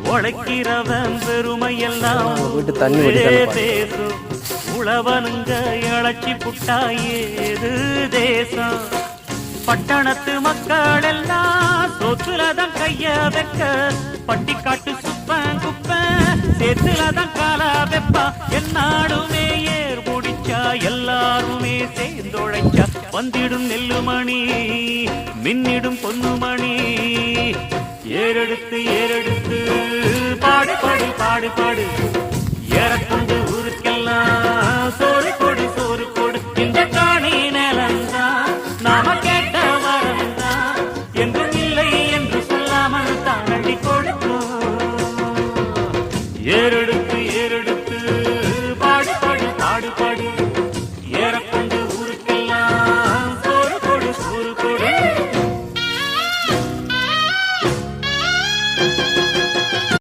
உழைக்கிறவன் பெருமையெல்லாம் தேசம் உழவனுங்க இழைச்சி புட்டா ஏது தேசம் பட்டணத்து மக்கள் எல்லாம் சொத்துலதான் கைய வைக்க பட்டிக்காட்டு சுப்பன் குப்பன் சேத்துலதான் காலா வெப்பா என்னாடுமே ஏர் முடிச்சா எல்லாருமே சேர்ந்தொழைச்சா வந்திடும் நெல்லுமணி மின்னிடும் பொன்னுமணி ஏறெடுத்து பாடு பாடு பாடு பாடு ஏறக்கொண்டு ஊருக்கெல்லாம் சோறு கொடு இந்த காணி நிலந்தான் நாம கேட்ட வரந்தான் என்றும் இல்லை என்று சொல்லாமல் தானடி கொடுக்கும் ஏறு